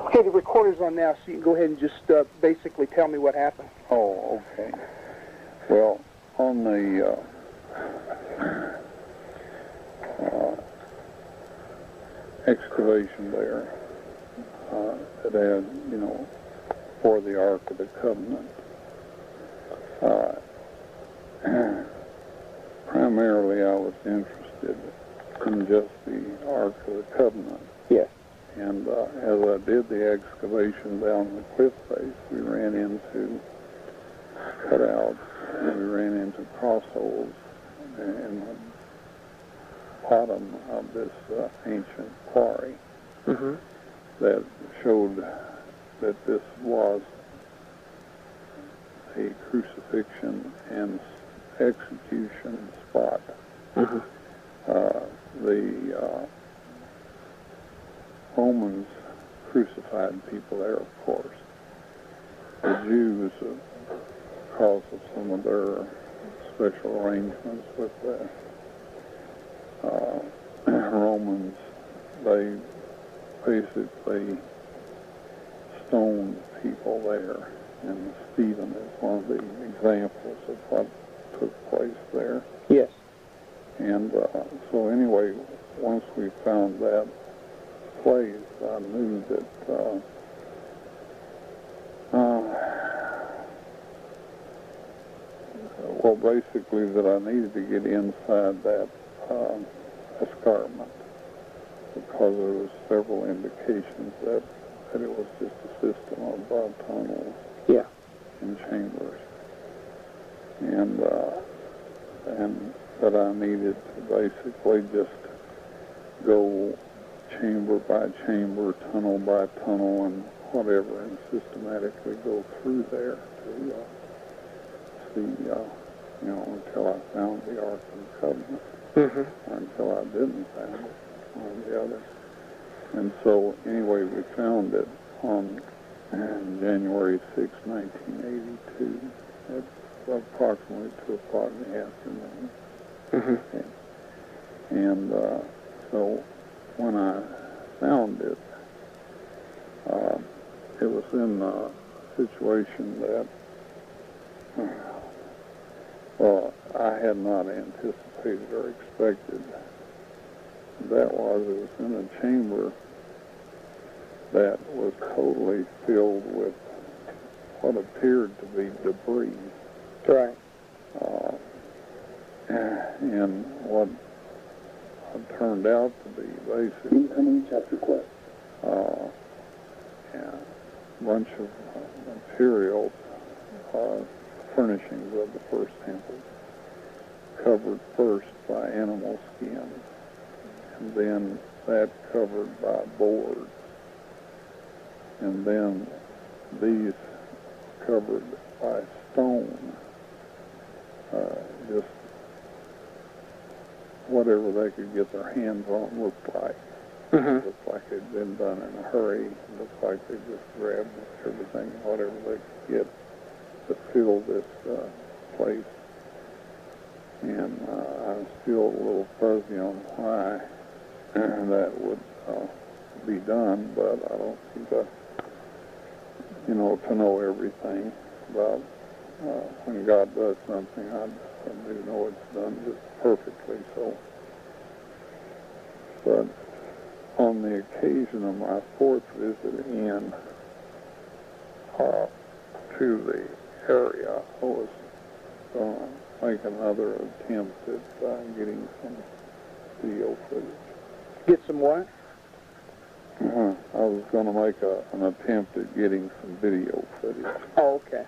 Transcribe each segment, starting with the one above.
Okay, the recorder's on now, so you can go ahead and just basically tell me what happened. Oh, okay. Well, on the excavation there, it had, you know, for the Ark of the Covenant, primarily I was interested in just the Ark of the Covenant. Yes. And as I did the excavation down the cliff face, we ran into cutouts, and we ran into crossholes in the bottom of this ancient quarry that showed that this was a crucifixion and execution spot. The Romans crucified people there, of course. The Jews, because of some of their special arrangements with the Romans, they basically stoned people there. And Stephen is one of the examples of what took place there. Yes. And so anyway, once we found that place, I knew that well, basically that I needed to get inside that escarpment, because there was several indications that it was just a system of tunnels and chambers, and that I needed to basically just go chamber by chamber, tunnel by tunnel, and whatever, and systematically go through there to see, you know, until I found the Ark of the Covenant, or until I didn't find it, one or the other. And so, anyway, we found it on January 6, 1982, at approximately 2 o'clock in the afternoon. Okay. And so, when I found it, it was in a situation that, well, I had not anticipated or expected. That was, it was in a chamber that was totally filled with what appeared to be debris. Right. And what turned out to be basically incoming chapter quest. A bunch of materials, furnishings of the first temple, covered first by animal skins, and then that covered by boards, and then these covered by stone, just whatever they could get their hands on looked like. Looked like it had been done in a hurry. It looked like they just grabbed everything, whatever they could get to fill this place. And I was still a little fuzzy on why that would be done, but I don't seem to, you know, to know everything about when God does something. I do know it's done just perfectly. So, but on the occasion of my fourth visit in to the area, I was going to make another attempt at getting some video footage. Get some what? I was going to make an attempt at getting some video footage. Oh, okay.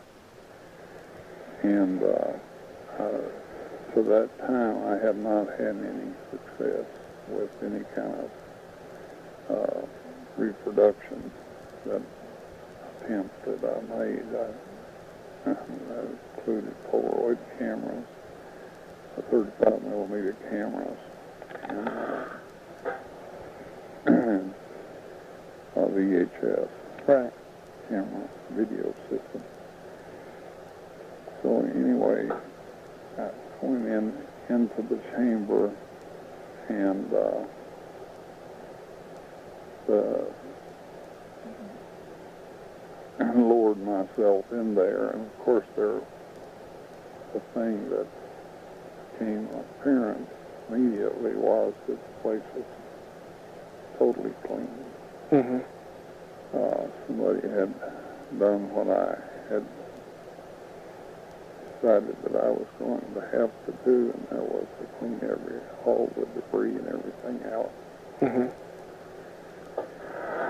And to that time, I had not had any success with any kind of reproduction. That attempt that I made, that included Polaroid cameras, 35 millimeter cameras, and VHS camera video system. So anyway, I went into the chamber, and the myself in there, and of course the thing that became apparent immediately was that the place was totally clean. Mm-hmm. Somebody had done what I had decided that I was going to have to do, and that was to clean all the debris and everything out. Mm-hmm.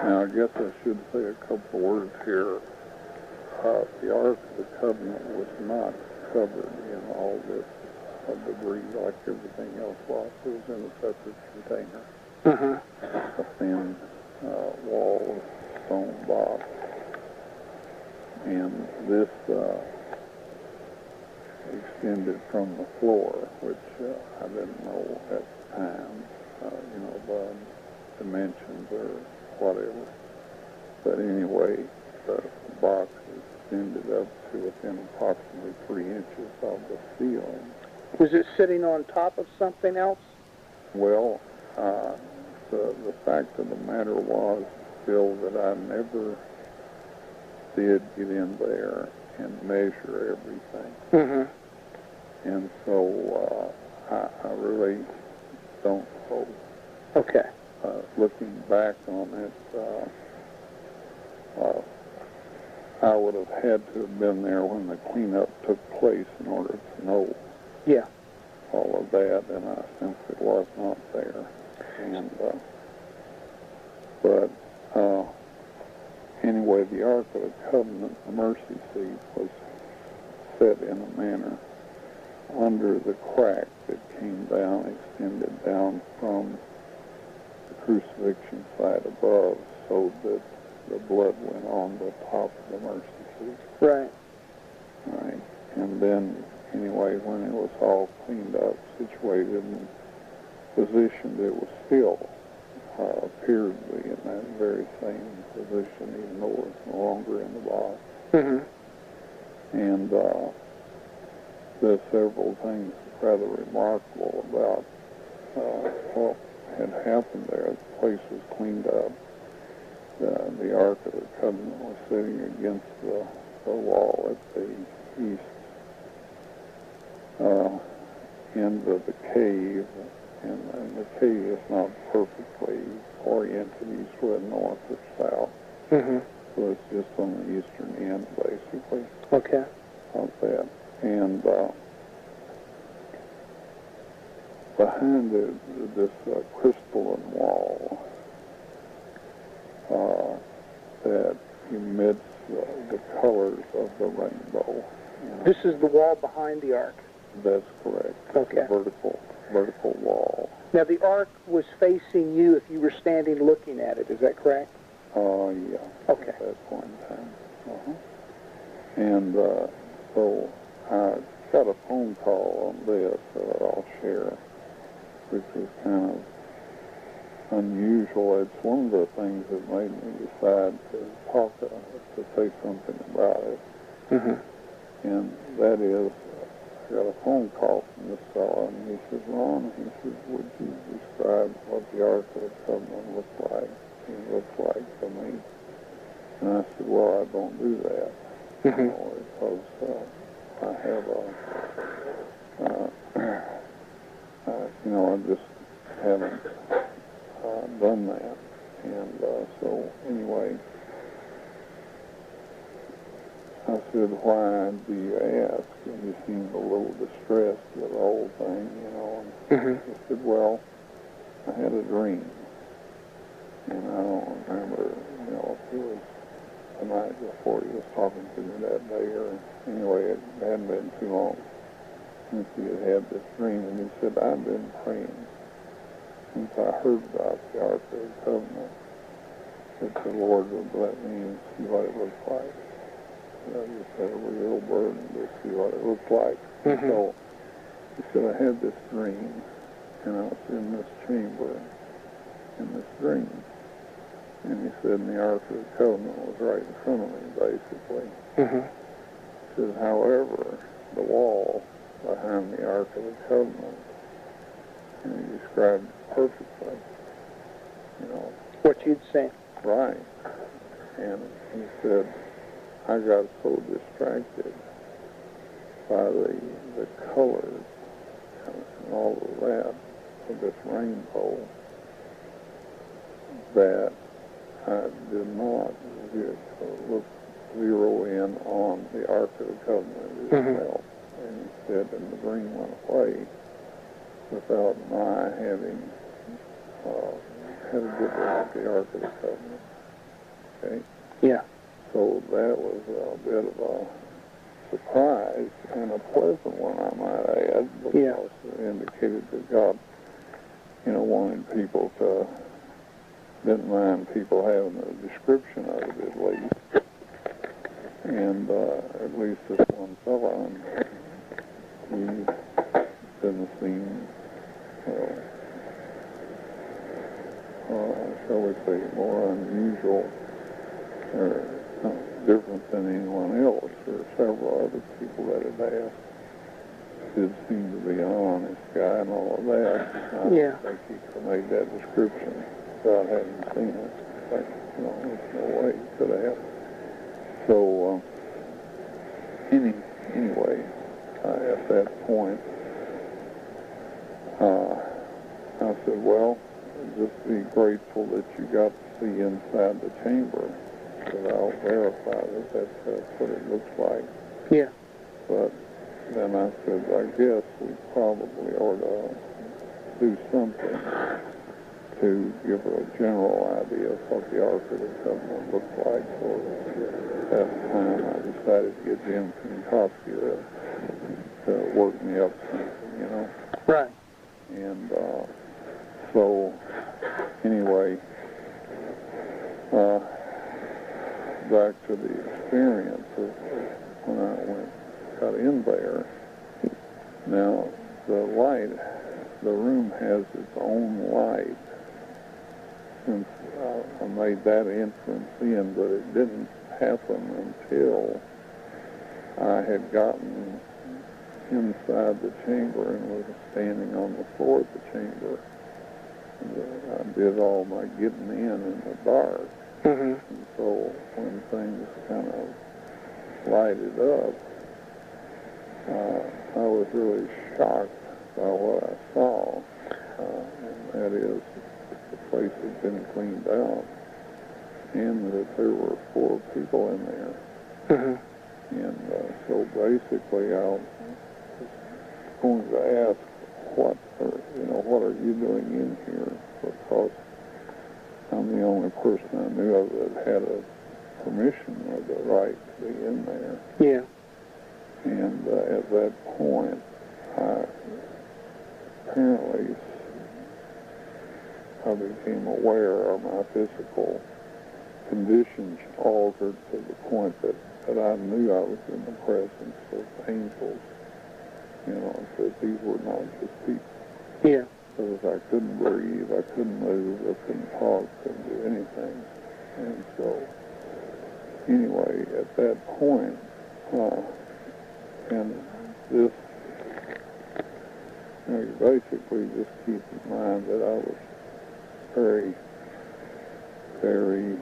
Now, I guess I should say a couple of words here. The Ark of the Covenant was not covered in all this debris like everything else was. It was in a separate container. Mm-hmm. A thin wall of stone box. And this extended from the floor, which I didn't know at the time, the dimensions or whatever. But anyway, the box extended up to within approximately 3 inches of the ceiling. Was it sitting on top of something else? Well, the fact of the matter was, Bill, that I never did get in there and measure everything. Mm-hmm. And so I really don't know. Okay. Looking back on it, I would have had to have been there when the cleanup took place in order to know Yeah. all of that, and I simply was not there. And but anyway, the Ark of the Covenant, the mercy seat, was set in a manner under the crack that came down, extended down from the crucifixion side above, so that the blood went on the top of the mercy seat. Right. Right. And then, anyway, when it was all cleaned up, situated, and positioned, it was still appeared to be in that very same position, even though it was no longer in the box. Mm-hmm. And there's several things rather remarkable about what had happened there. The place was cleaned up. The Ark of the Covenant was sitting against the wall at the east end of the cave, and the cave is not perfectly oriented east-west, north, or south. Mm-hmm. So it's just on the eastern end, basically, Okay. of that. And behind this crystalline wall that emits the colors of the rainbow. This is the wall behind the Ark. That's correct. Okay. It's a vertical wall. Now, the Ark was facing you if you were standing looking at it. Is that correct? Yeah. Okay. At that point in time. And so I got a phone call on this that I'll share, which is kind of unusual. It's one of the things that made me decide to say something about it. Mm-hmm. And that is, I got a phone call from this fellow, and he says, Ron, he says, would you describe what the Ark of the Covenant looks like to me? And I said, well, I don't do that, Mm-hmm. because I have I just haven't done that. And so anyway, I said, why do you ask? And he seemed a little distressed with the whole thing, And Mm-hmm. he said, well, I had a dream. And I don't remember, if it was the night before he was talking to me that day, or anyway, it hadn't been too long since he had this dream. And he said, I've been praying since I heard about the Ark of the Covenant that the Lord would let me see what it looked like. I just had a little burden to see what it looked like. Mm-hmm. So he said, I had this dream, and I was in this chamber in this dream. And he said, the Ark of the Covenant was right in front of me, basically. Mm-hmm. He says, however, the wall behind the Ark of the Covenant, and he described it perfectly, What you'd say. right. And he said, I I got so distracted by the colors and all of that of this rainbow that I did not zero in on the Ark of the Covenant itself. And instead, and the dream went away without my having had a good look at the Ark of the Covenant. Okay? Yeah. So that was a bit of a surprise, and a pleasant one, I might add, because it indicated that God, wanted people to, didn't mind people having a description of it at least. And at least this one fellow, and he didn't seem, shall we say, more unusual or different than anyone else. There were several other people that had asked. Did seem to be an honest guy and all of that. I don't think he could have made that description without having seen it. Like, there's no way he could have. So, anyway, at that point, I said, well, just be grateful that you got to see inside the chamber. That I'll verify that that's what it looks like. Yeah. But then I said, I guess we probably ought to do something to give a general idea of what the Ark of the Covenant looked like. So at that time, I decided to get Jim Pinkowski to work me up something, Right. And so, anyway, back to the experience of when I got in there. Now, the light, the room has its own light. Since I made that entrance in, but it didn't happen until I had gotten inside the chamber and was standing on the floor of the chamber. And I did all my getting in the dark. And so when things kind of lighted up, I was really shocked by what I saw. And that is, the place had been cleaned out, and that there were 4 people in there. And so basically, I was going to ask, what are you doing in here? Because I'm the only person I knew of that had a permission or the right to be in there. Yeah. And at that point, apparently I became aware of my physical conditions altered to the point that I knew I was in the presence of angels. That these were not just people. Yeah. Because I couldn't breathe, I couldn't move, I couldn't talk, couldn't do anything. And so, anyway, at that point, and this, you basically just keep in mind that I was very, very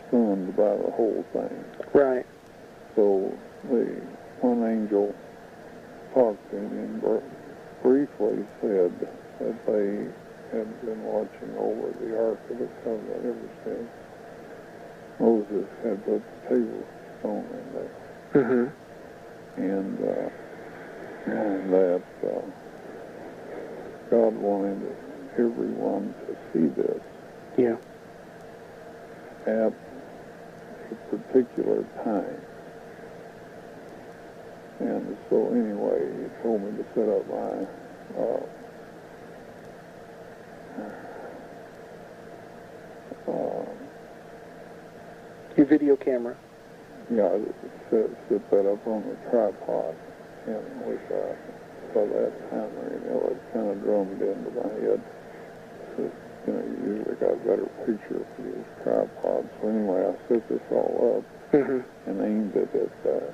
stunned by the whole thing. Right. So the one angel talked to me and briefly said that they had been watching over the Ark of the Covenant ever since Moses had put the tablestone in there. And that God wanted everyone to see this. Yeah. At a particular time. And so anyway, he told me to set up my your video camera. Yeah, set that up on the tripod, and with by that time, it kind of drummed into my head. That, you usually got a better picture for these tripods. So anyway, I set this all up and aimed it at the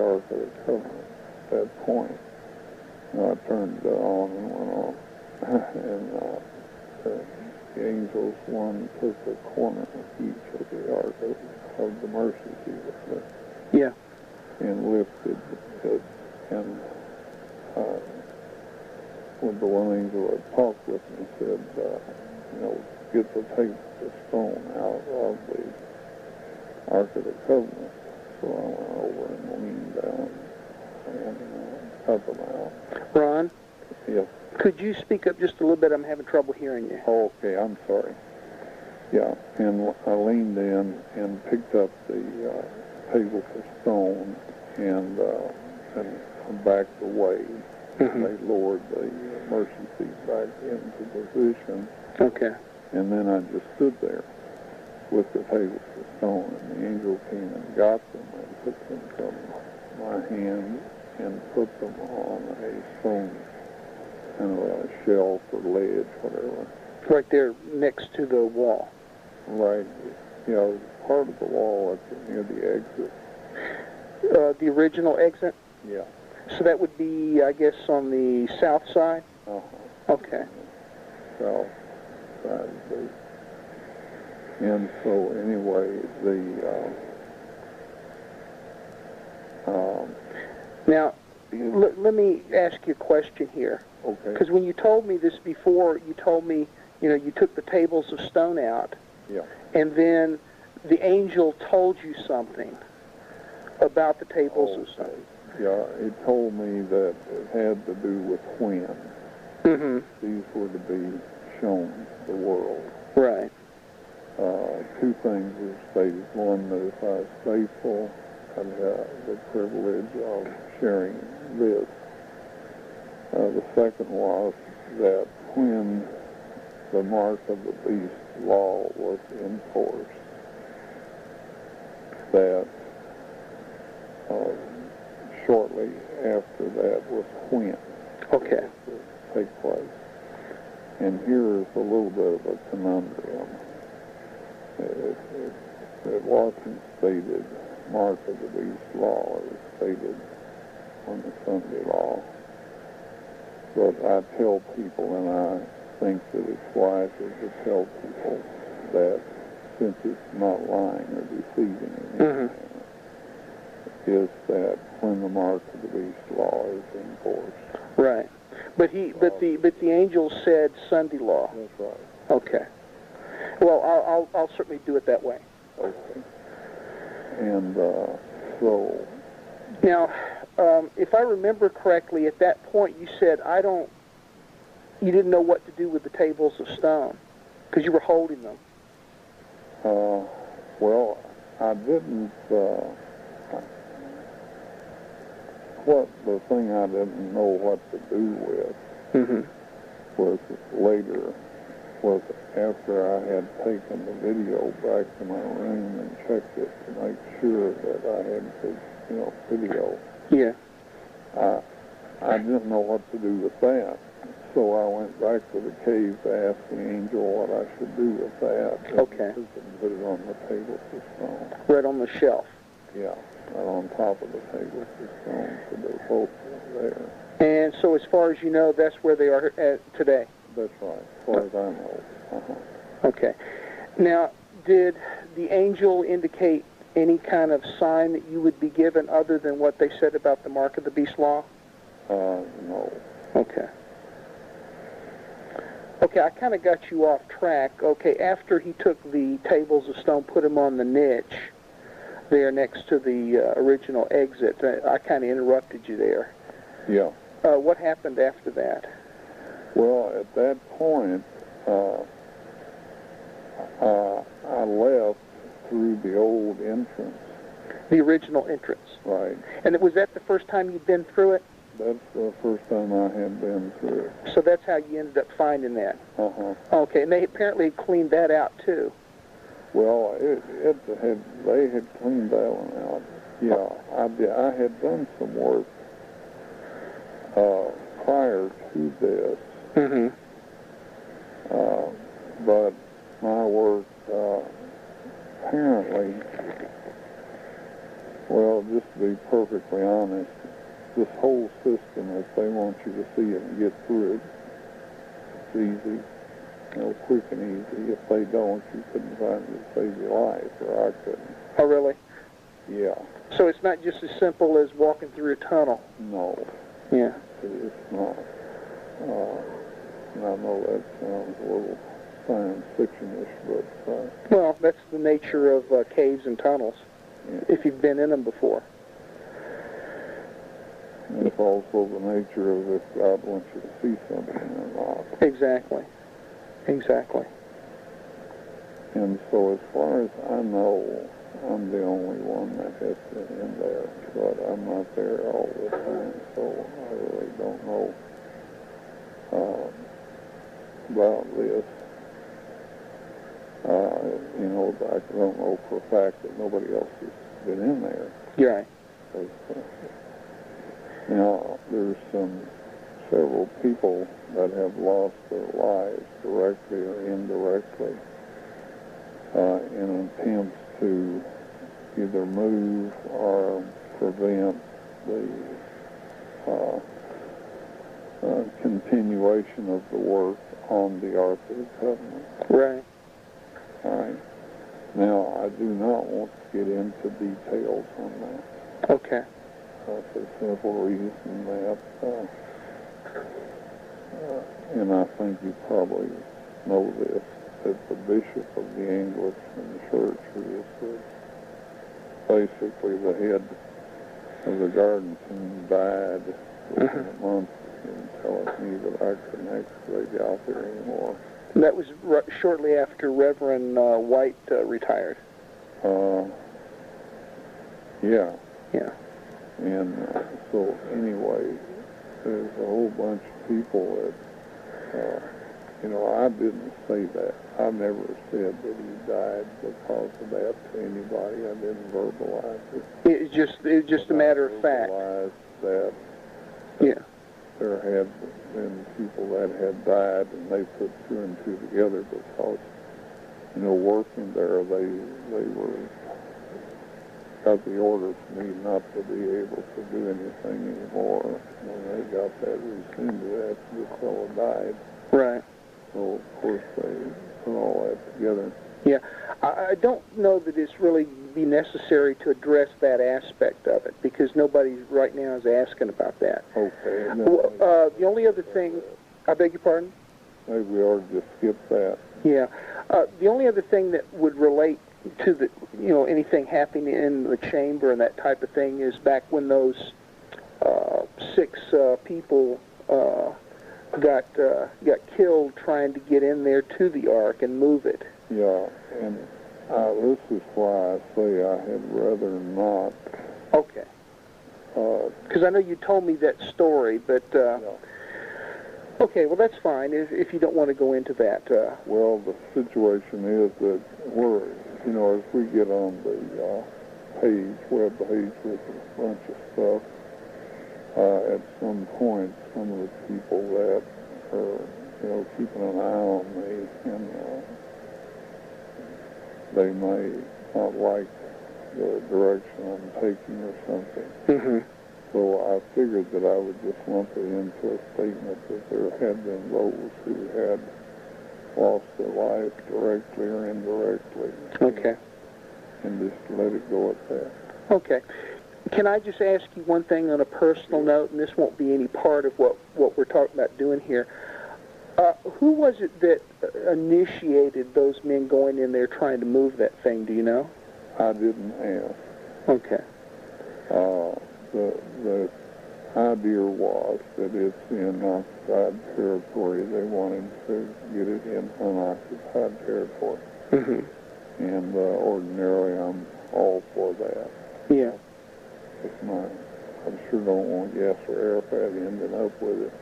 Ark of the Covenant. At that point, I turned it on and went on, and the angels, one took a corner of each of the ark of the mercy seat, Yeah. and lifted it, and when the one angel had talked with me, said, get the stone out of the Ark of the Covenant. So I went over and leaned down and cut them out. Ron? Yes. Could you speak up just a little bit? I'm having trouble hearing you. Oh, okay, I'm sorry. Yeah, and I leaned in and picked up the tables of stone and backed away. Mm-hmm. They lowered the mercy seat back into position. Okay. And then I just stood there with the tables of stone, and the angel came and got them and took them from my hand and put them on a stone, kind of a shelf or ledge, whatever. Right there next to the wall. Right, part of the wall near the exit. The original exit? Yeah. So that would be, I guess, on the south side? Uh-huh. Okay. South side. And so anyway, now, let me ask you a question here. Okay. Because when you told me this before, you told me, you took the tables of stone out. Yeah. And then the angel told you something about the tables of stone. Yeah, it told me that it had to do with when these were to be shown the world. Right. Two things were stated. One, that if I was faithful, I'd have the privilege of sharing this. The second was that when the mark of the beast law was enforced, that shortly after that was when Okay. it would take place. And here is a little bit of a conundrum. It wasn't stated mark of the beast law. It was stated on the Sunday law. But I tell people, and I think that it's wiser to tell people that since it's not lying or deceiving in any manner, is that when the mark of the beast law is enforced. Right. But the angel said Sunday law. That's right. Okay. Well, I'll certainly do it that way. Okay. And so. Now, if I remember correctly, at that point you said you didn't know what to do with the tables of stone because you were holding them. Well, I didn't. The thing I didn't know what to do with was later. Was after I had taken the video back to my room and checked it to make sure that I had good, video. Yeah. I didn't know what to do with that. So I went back to the cave to ask the angel what I should do with that. Okay. And put it on the table of stone. Right on the shelf. Yeah, right on top of the table of stone, so they're both there. And so as far as you know, that's where they are today? That's right, as far as I know. Okay. Now, did the angel indicate any kind of sign that you would be given other than what they said about the mark of the beast law? No. Okay. Okay, I kind of got you off track. Okay, after he took the tables of stone, put them on the niche there next to the original exit, I kind of interrupted you there. Yeah. What happened after that? Well, at that point, I left through the old entrance. The original entrance. Right. And was that the first time you'd been through it? That's the first time I had been through it. So that's how you ended up finding that? Okay, and they apparently cleaned that out too. Well, they had cleaned that one out. Yeah, I had done some work prior to this. But my work apparently, well, just to be perfectly honest, this whole system, if they want you to see it and get through it, it's easy. quick and easy. If they don't, you couldn't find it to save your life, or I couldn't. Oh, really? Yeah. So it's not just as simple as walking through a tunnel? No. Yeah. It's not. And I know that sounds a little science fiction-ish, but... well, that's the nature of caves and tunnels, yeah. if you've been in them before. And it's also the nature of if God wants you to see something or not. Exactly. Exactly. And so as far as I know, I'm the only one that has been in there, but I'm not there all the time, so I really don't know about this. You know, I don't know for a fact that nobody else has been in there. Right. Now, there's several people that have lost their lives directly or indirectly in attempts to either move or prevent the continuation of the work on the Ark of the Covenant. Right. All right. Now, I do not want to get into details on that. Okay. For the simple reason that, and I think you probably know this, that the bishop of the Anglican Church, who is basically the head of the garden team, died within a month and telling me that I couldn't excavate out there anymore. And that was shortly after Reverend Wyatt retired. Yeah. Yeah. And so anyway, there's a whole bunch of people that, you know, I didn't say that. I never said that he died because of that to anybody. I didn't verbalize it. It's just a matter of fact. Verbalized that yeah. There had been people that had died, and they put two and two together because, you know, working there, they got the order for me not to be able to do anything anymore. When they got that rescinded after this fellow died. Right. So, of course, they put all that together. Yeah. I don't know that it's really be necessary to address that aspect of it, because nobody right now is asking about that. Okay. Well, the only other thing, I beg your pardon? Maybe we ought to just skip that. Yeah. The only other thing that would relate to the, you know, anything happening in the chamber and that type of thing is back when those 6 people got killed trying to get in there to the Ark and move it. Yeah, and this is why I say I had rather not. Okay. Because I know you told me that story, but yeah. Okay, well that's fine if you don't want to go into that. Well, the situation is that we're, you know, as we get on the web page with a bunch of stuff, at some point, some of the people that are, you know, keeping an eye on me, and they may not like the direction I'm taking or something. Mm-hmm. So I figured that I would just lump it into a statement that there had been those who had lost their life directly or indirectly. Okay. And just let it go at that. Okay. Can I just ask you one thing on a personal note, and this won't be any part of what we're talking about doing here. Who was it that initiated those men going in there trying to move that thing? Do you know? I didn't ask. Okay. The idea was that it's in occupied territory. They wanted to get it in unoccupied territory. Mm-hmm. And ordinarily I'm all for that. Yeah. I sure don't want Yasser Arafat ending up with it.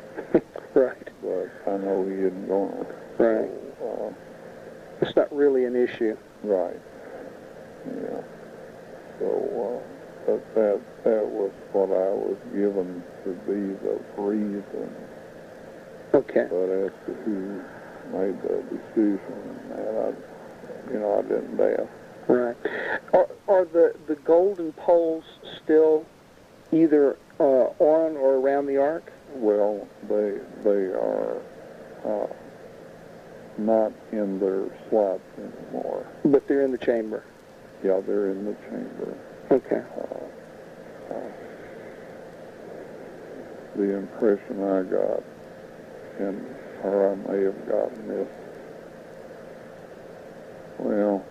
Right. But I know he isn't going to. Right. So, it's not really an issue. Right. Yeah. So, but that was what I was given to be the reason. Okay. But as to who made the decision, man, I didn't ask. Right. Are the golden poles still either on or around the Ark? Well, they are not in their slots anymore. But they're in the chamber. Yeah, they're in the chamber. Okay. The impression I got, or I may have gotten this, well,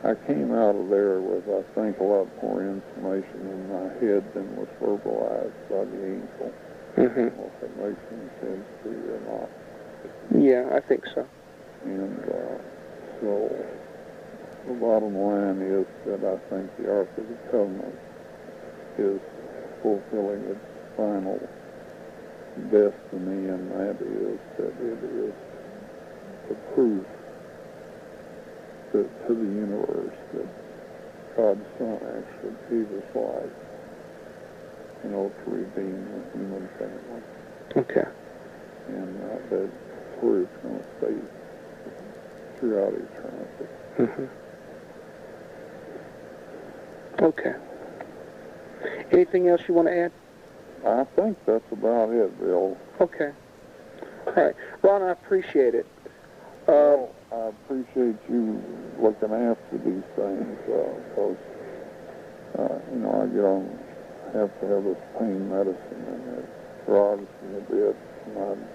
I came out of there with, I think, a lot more information in my head than was verbalized by the angel. Mm-hmm. If that makes any sense to you or not. Yeah, I think so. And so the bottom line is that I think the Ark of the Covenant is fulfilling its final destiny, and that is that it is the proof to the universe that God's Son actually gave his life, to redeem the human family. Okay. And that proof is going to stay throughout eternity. Mm-hmm. Okay. Anything else you want to add? I think that's about it, Bill. Okay. All right. Ron, I appreciate it. Well, I appreciate you looking after these things, because, I have to have this pain medicine, and it rogs me a bit. And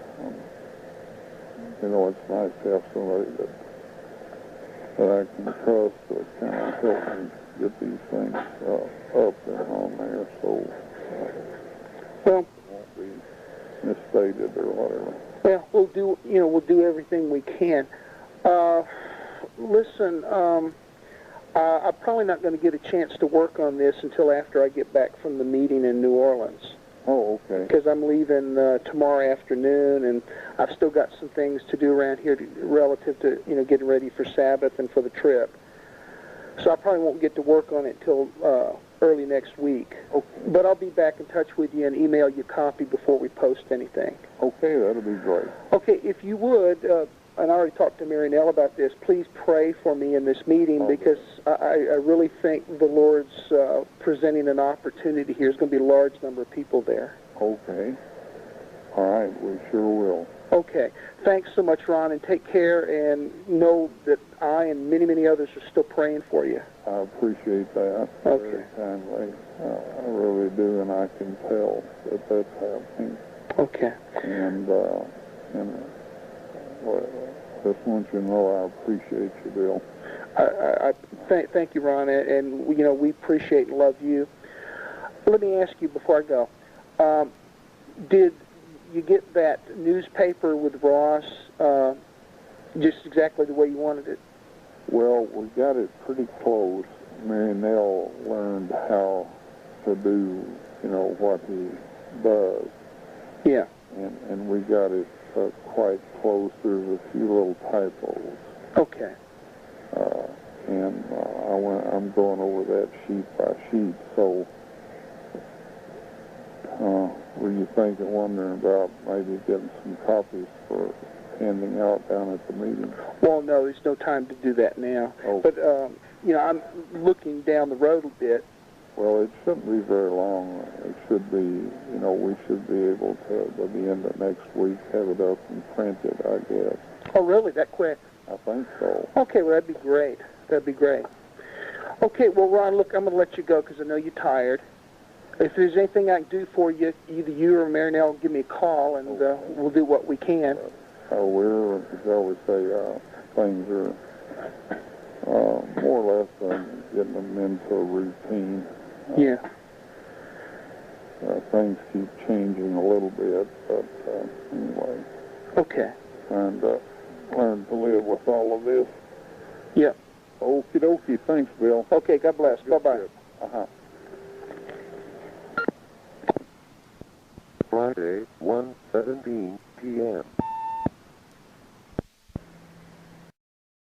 it's nice to have somebody that I can trust to kind of help me get these things up and on there, so it won't be misstated or whatever. Yeah, we'll do everything we can. Listen, I'm probably not going to get a chance to work on this until after I get back from the meeting in New Orleans. Oh, okay. Because I'm leaving tomorrow afternoon, and I've still got some things to do around here relative to getting ready for Sabbath and for the trip. So I probably won't get to work on it till early next week. Okay. But I'll be back in touch with you and email you a copy before we post anything. Okay, that'll be great. Okay, if you would, and I already talked to Mary Nell about this, please pray for me in this meeting, because I really think the Lord's presenting an opportunity here. There's going to be a large number of people there. Okay. All right, we sure will. Okay. Thanks so much, Ron, and take care, and know that I and many, many others are still praying for you. I appreciate that very kindly. I really do, and I can tell that that's happening. Okay. And just want you to know I appreciate you, Bill. Thank you, Ron, and we appreciate and love you. Let me ask you before I go, did you get that newspaper with Ross just exactly the way you wanted it? Well, we got it pretty close. Mary Nell learned how to do, what he does. Yeah. And we got it quite close. There's a few little typos. Okay. I'm going over that sheet by sheet. So, were you thinking, wondering about maybe getting some copies for handing out down at the meeting? Well, no, there's no time to do that now. Oh. But, I'm looking down the road a bit. Well, it shouldn't be very long. It should be, we should be able to, by the end of next week, have it up and printed, I guess. Oh, really? That quick? I think so. Okay, well, that'd be great. That'd be great. Okay, well, Ron, look, I'm going to let you go because I know you're tired. If there's anything I can do for you, either you or Mary Nell give me a call, and we'll do what we can. We're, as I always say, things are more or less getting them into a routine. Yeah. Things keep changing a little bit, but anyway. Okay. And learn to live with all of this. Yeah. Okie dokie. Thanks, Bill. Okay, God bless. Bye-bye. Uh-huh. Friday, 1:17 p.m.